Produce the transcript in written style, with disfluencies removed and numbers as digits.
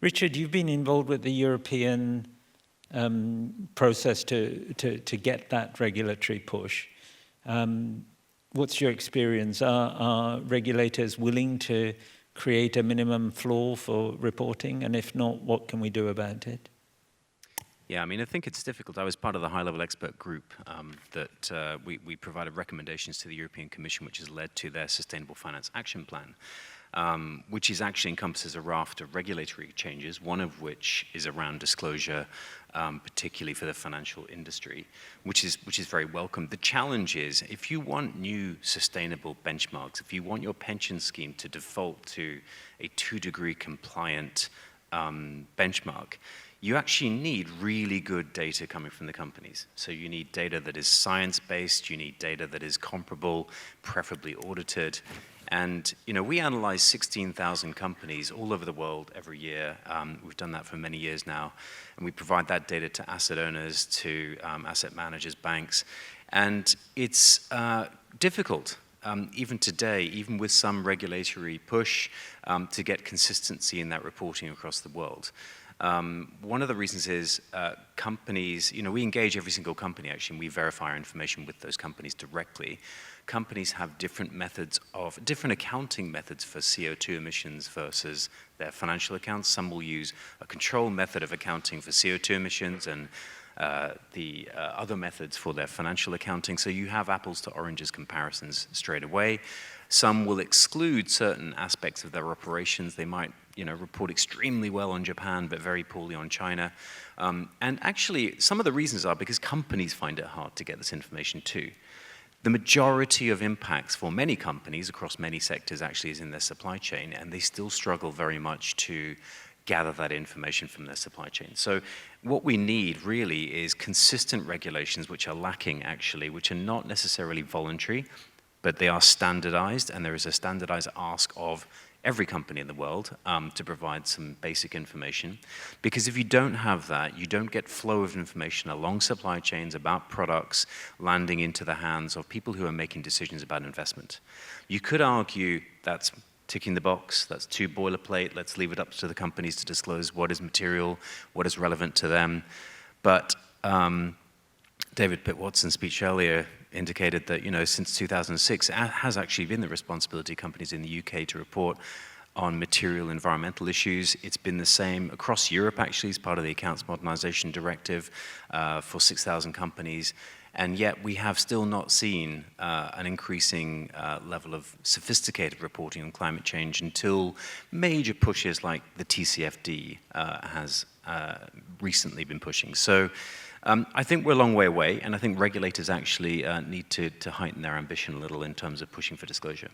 Richard, you've been involved with the European process to get that regulatory push. What's your experience? Are regulators willing to create a minimum floor for reporting? And if not, what can we do about it? Yeah, I mean, I think it's difficult. I was part of the high-level expert group that we provided recommendations to the European Commission, which has led to their Sustainable Finance Action Plan, which is actually encompasses a raft of regulatory changes, one of which is around disclosure, particularly for the financial industry, which is very welcome. The challenge is, if you want new sustainable benchmarks, if you want your pension scheme to default to a 2-degree compliant benchmark, you actually need really good data coming from the companies. So you need data that is science-based, you need data that is comparable, preferably audited. And we analyze 16,000 companies all over the world every year. We've done that for many years now. And we provide that data to asset owners, to asset managers, banks. And it's difficult, even today, even with some regulatory push, to get consistency in that reporting across the world. One of the reasons is companies, we engage every single company actually, and we verify our information with those companies directly. Companies have different accounting methods for CO2 emissions versus their financial accounts. Some will use a control method of accounting for CO2 emissions and the other methods for their financial accounting. So you have apples to oranges comparisons straight away. Some will exclude certain aspects of their operations. They might report extremely well on Japan, but very poorly on China. And actually, some of the reasons are because companies find it hard to get this information too. The majority of impacts for many companies across many sectors actually is in their supply chain, and they still struggle very much to gather that information from their supply chain. So what we need really is consistent regulations, which are lacking actually, which are not necessarily voluntary, but they are standardized, and there is a standardized ask of every company in the world to provide some basic information. Because if you don't have that, you don't get flow of information along supply chains about products landing into the hands of people who are making decisions about investment. You could argue that's ticking the box, that's too boilerplate, let's leave it up to the companies to disclose what is material, what is relevant to them. But David Pitt-Watson's speech earlier indicated that, since 2006, it has actually been the responsibility of companies in the UK to report on material environmental issues. It's been the same across Europe, actually, as part of the Accounts Modernisation Directive for 6,000 companies. And yet we have still not seen an increasing level of sophisticated reporting on climate change until major pushes like the TCFD has recently been pushing. So I think we're a long way away, and I think regulators actually need to heighten their ambition a little in terms of pushing for disclosure.